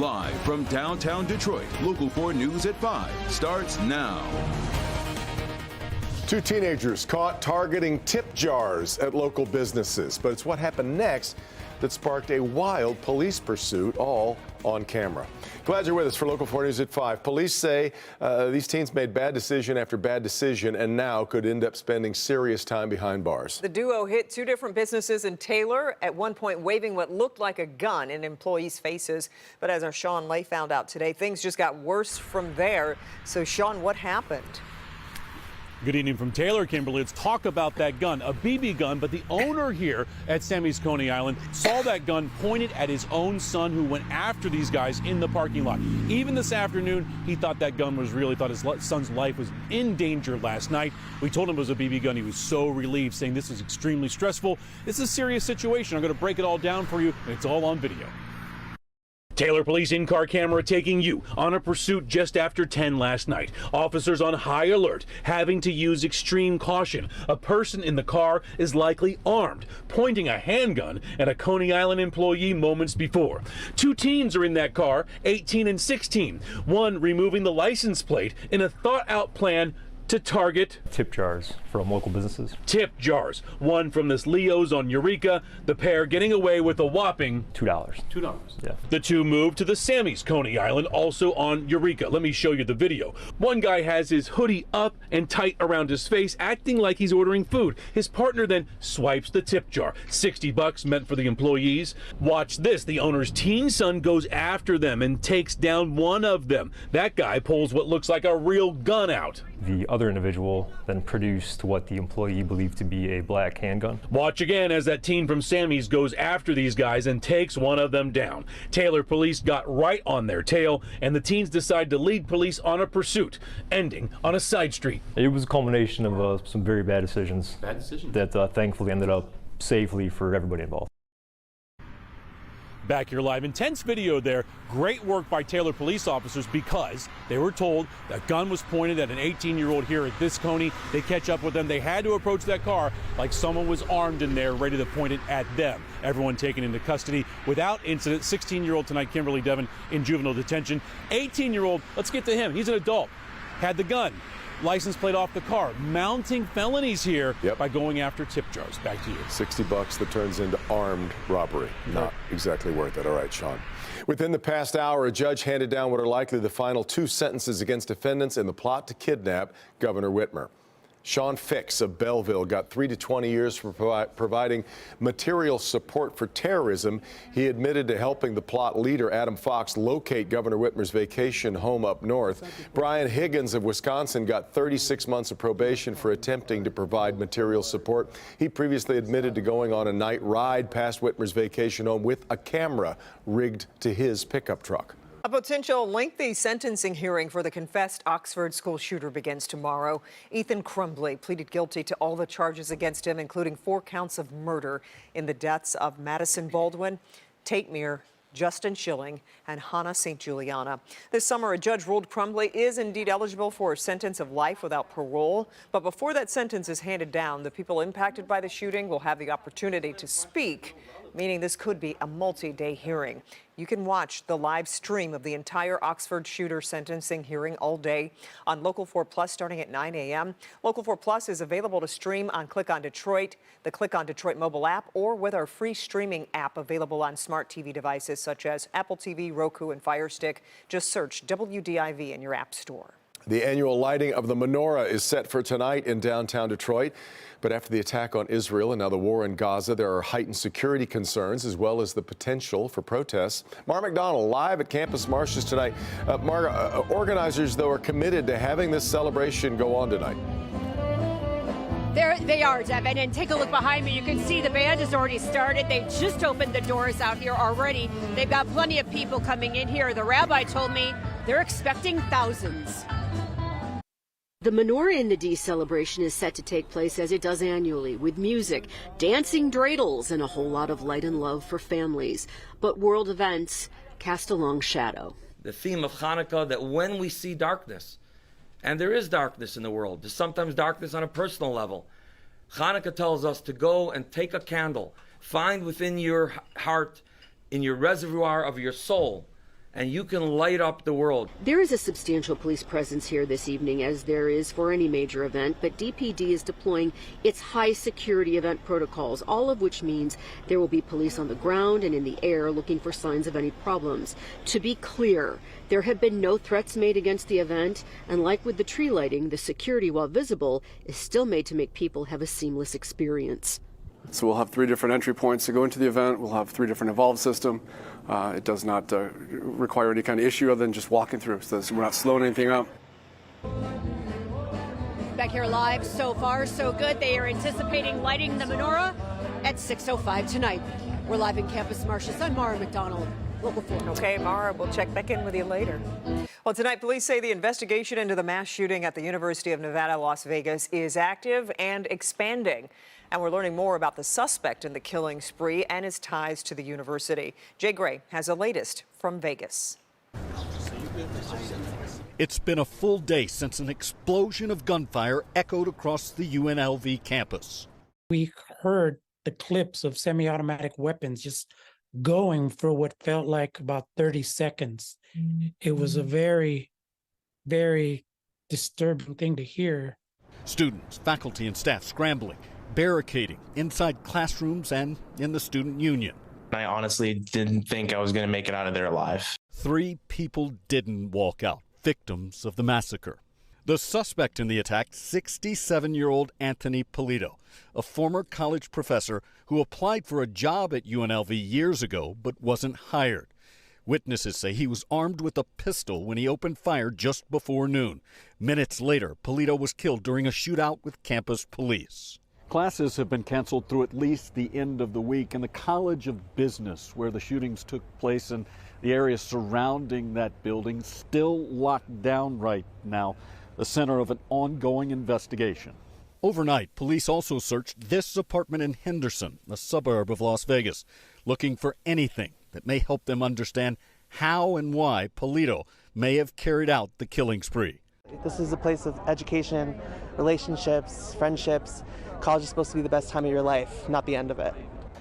Live from downtown Detroit, Local 4 News at 5 starts now. Two teenagers caught targeting tip jars at local businesses, but it's what happened next that sparked a wild police pursuit, all on camera. Glad you're with us for Local 4 News at 5. Police say these teens made bad decision after bad decision and now could end up spending serious time behind bars. The duo hit two different businesses in Taylor, at one point waving what looked like a gun in employees' faces. But as our Sean Lay found out today, things just got worse from there. So, Sean, what happened? Good evening from Taylor, Kimberly. Let's talk about that gun, a BB gun, but the owner here at Sammy's Coney Island saw that gun pointed at his own son who went after these guys in the parking lot. Even this afternoon, he thought that gun was real. He thought his son's life was in danger last night. We told him it was a BB gun. He was so relieved, saying this is extremely stressful. This is a serious situation. I'm going to break it all down for you, and it's all on video. Taylor Police in-car camera taking you on a pursuit just after 10 last night. Officers on high alert, having to use extreme caution. A person in the car is likely armed, pointing a handgun at a Coney Island employee moments before. Two teens are in that car, 18 and 16. One removing the license plate in a thought-out plan to target tip jars from local businesses. Tip jars. One from this Leo's on Eureka. The pair getting away with a whopping $2. $2. Yeah. The two moved to the Sammy's Coney Island, also on Eureka. Let me show you the video. One guy has his hoodie up and tight around his face, acting like he's ordering food. His partner then swipes the tip jar. $60 meant for the employees. Watch this. The owner's teen son goes after them and takes down one of them. That guy pulls what looks like a real gun out. The other individual then produced what the employee believed to be a black handgun. Watch again as that teen from Sammy's goes after these guys and takes one of them down. Taylor police got right on their tail, and the teens decide to lead police on a pursuit, ending on a side street. It was a culmination of some very bad decisions. That thankfully ended up safely for everybody involved. Back here live, intense video there. Great work by Taylor police officers because they were told that gun was pointed at an 18-year-old here at this Coney. They catch up with them. They had to approach that car like someone was armed in there, ready to point it at them. Everyone taken into custody without incident. 16-year-old tonight, Kimberly Devon, in juvenile detention. 18-year-old, let's get to him. He's an adult. Had the gun. License plate off the car, mounting felonies here by going after tip jars. Back to you. $60 that turns into armed robbery. Not exactly worth it. All right, Sean. Within the past hour, a judge handed down what are likely the final two sentences against defendants in the plot to kidnap Governor Whitmer. Sean Fix of Belleville got 3 to 20 years for providing material support for terrorism. He admitted to helping the plot leader, Adam Fox, locate Governor Whitmer's vacation home up north. Brian Higgins of Wisconsin got 36 months of probation for attempting to provide material support. He previously admitted to going on a night ride past Whitmer's vacation home with a camera rigged to his pickup truck. A potential lengthy sentencing hearing for the confessed Oxford school shooter begins tomorrow. Ethan Crumbley pleaded guilty to all the charges against him, including 4 counts of murder in the deaths of Madison Baldwin, Tate Meir, Justin Schilling, and Hannah St. Juliana. This summer, a judge ruled Crumbley is indeed eligible for a sentence of life without parole. But before that sentence is handed down, the people impacted by the shooting will have the opportunity to speak, meaning this could be a multi-day hearing. You can watch the live stream of the entire Oxford shooter sentencing hearing all day on Local 4 Plus starting at 9 a.m. Local 4 Plus is available to stream on Click on Detroit, the Click on Detroit mobile app, or with our free streaming app available on smart TV devices such as Apple TV, Roku, and Fire Stick. Just search WDIV in your app store. The annual lighting of the Manura is set for tonight in downtown Detroit. But after the attack on Israel and now the war in Gaza, there are heightened security concerns as well as the potential for protests. Mara McDonald live at Campus Martius tonight. Mara, organizers, though, are committed to having this celebration go on tonight. There they are, Devin, and take a look behind me. You can see the band has already started. They've just opened the doors out here already. They've got plenty of people coming in here. The rabbi told me they're expecting thousands. The Manura in the D celebration is set to take place as it does annually, with music, dancing dreidels, and a whole lot of light and love for families. But world events cast a long shadow. The theme of Hanukkah, that when we see darkness, and there is darkness in the world, there's sometimes darkness on a personal level, Hanukkah tells us to go and take a candle, find within your heart, in your reservoir of your soul, and you can light up the world. There is a substantial police presence here this evening, as there is for any major event, but DPD is deploying its high security event protocols, all of which means there will be police on the ground and in the air looking for signs of any problems. To be clear, there have been no threats made against the event, and like with the tree lighting, the security, while visible, is still made to make people have a seamless experience. So we'll have 3 different entry points to go into the event. We'll have 3 different evolved system. It does not require any kind of issue other than just walking through. So we're not slowing anything up. Back here live, so far so good. They are anticipating lighting the menorah at 6:05 tonight. We're live in Campus Martius. I'm Mara McDonald, Local 4. Okay, Mara, we'll check back in with you later. Well, tonight, police say the investigation into the mass shooting at the University of Nevada, Las Vegas is active and expanding. And we're learning more about the suspect in the killing spree and his ties to the university. Jay Gray has the latest from Vegas. It's been a full day since an explosion of gunfire echoed across the UNLV campus. We heard the clips of semi-automatic weapons just going for what felt like about 30 seconds. It was a very, very disturbing thing to hear. Students, faculty, and staff scrambling, barricading inside classrooms and in the student union. I honestly didn't think I was going to make it out of there alive. 3 people didn't walk out, victims of the massacre. The suspect in the attack, 67-year-old Anthony Polito, a former college professor who applied for a job at UNLV years ago but wasn't hired. Witnesses say he was armed with a pistol when he opened fire just before noon. Minutes later, Polito was killed during a shootout with campus police. Classes have been canceled through at least the end of the week, and the College of Business, where the shootings took place, and the area surrounding that building still locked down right now, the center of an ongoing investigation. Overnight, police also searched this apartment in Henderson, a suburb of Las Vegas, looking for anything that may help them understand how and why Polito may have carried out the killing spree. This is a place of education, relationships, friendships. College is supposed to be the best time of your life, not the end of it.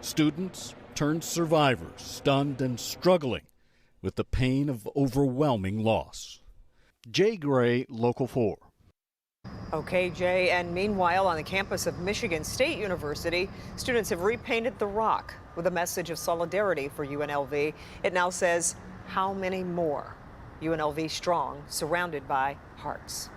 Students turned survivors, stunned and struggling with the pain of overwhelming loss. Jay Gray, Local 4. Okay, Jay, and meanwhile, on the campus of Michigan State University, students have repainted the rock with a message of solidarity for UNLV. It now says, "How many more?" UNLV strong, surrounded by hearts.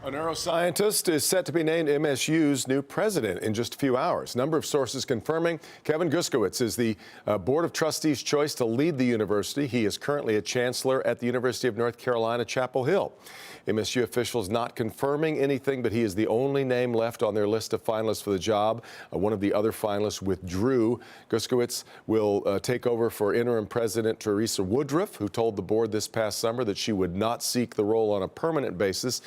A neuroscientist is set to be named MSU's new president in just a few hours. Number of sources confirming Kevin Guskowitz is the Board of Trustees' choice to lead the university. He is currently a chancellor at the University of North Carolina, Chapel Hill. MSU officials not confirming anything, but he is the only name left on their list of finalists for the job. One of the other finalists withdrew. Guskowitz will take over for interim president Teresa Woodruff, who told the board this past summer that she would not seek the role on a permanent basis.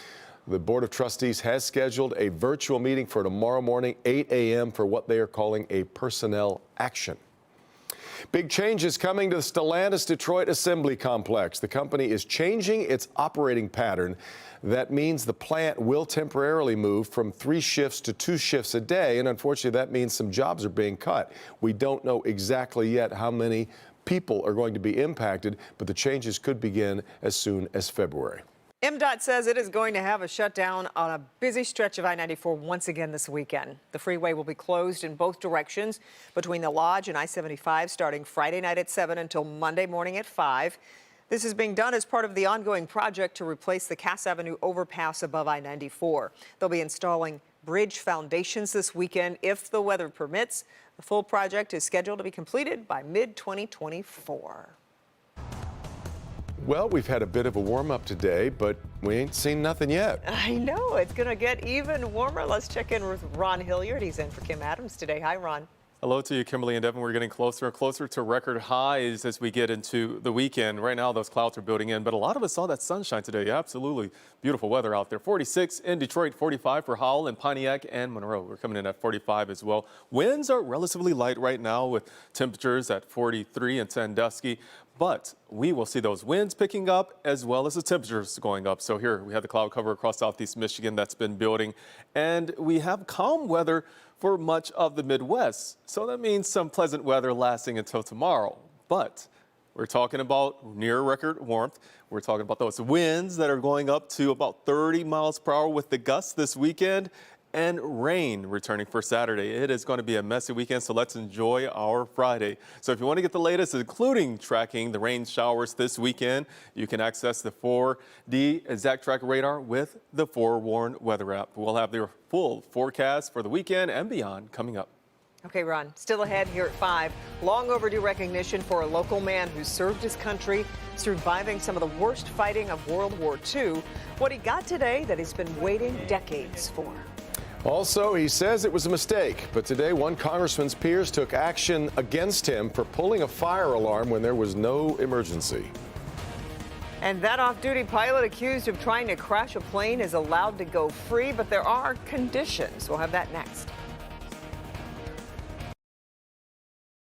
The Board of Trustees has scheduled a virtual meeting for tomorrow morning, 8 a.m., for what they are calling a personnel action. Big changes coming to the Stellantis Detroit Assembly Complex. The company is changing its operating pattern. That means the plant will temporarily move from 3 shifts to 2 shifts a day, and unfortunately that means some jobs are being cut. We don't know exactly yet how many people are going to be impacted, but the changes could begin as soon as February. MDOT says it is going to have a shutdown on a busy stretch of I-94 once again this weekend. The freeway will be closed in both directions between the Lodge and I-75 starting Friday night at 7 until Monday morning at 5. This is being done as part of the ongoing project to replace the Cass Avenue overpass above I-94. They'll be installing bridge foundations this weekend if the weather permits. The full project is scheduled to be completed by mid-2024. Well, we've had a bit of a warm-up today, but we ain't seen nothing yet. I know. It's going to get even warmer. Let's check in with Ron Hilliard. He's in for Kim Adams today. Hi, Ron. Hello to you, Kimberly and Devin. We're getting closer and closer to record highs as we get into the weekend. Right now, those clouds are building in, but a lot of us saw that sunshine today. Absolutely beautiful weather out there. 46 in Detroit, 45 for Howell and Pontiac and Monroe. We're coming in at 45 as well. Winds are relatively light right now with temperatures at 43 in Sandusky. But we will see those winds picking up as well as the temperatures going up. So here we have the cloud cover across southeast Michigan that's been building. And we have calm weather for much of the Midwest. So that means some pleasant weather lasting until tomorrow. But We're talking about near record warmth. We're talking about those winds that are going up to about 30 miles per hour with the gusts this weekend, and rain returning for Saturday. It is going to be a messy weekend, so let's enjoy our Friday. So if you want to get the latest, including tracking the rain showers this weekend, you can access the 4D Exact Track Radar with the Forewarn weather app. We'll have their full forecast for the weekend and beyond coming up. Okay, Ron, still ahead here at 5. Long overdue recognition for a local man who served his country, surviving some of the worst fighting of World War II. What he got today that he's been waiting decades for. Also, he says it was a mistake, but today one congressman's peers took action against him for pulling a fire alarm when there was no emergency. And that off-duty pilot accused of trying to crash a plane is allowed to go free, but there are conditions. We'll have that next.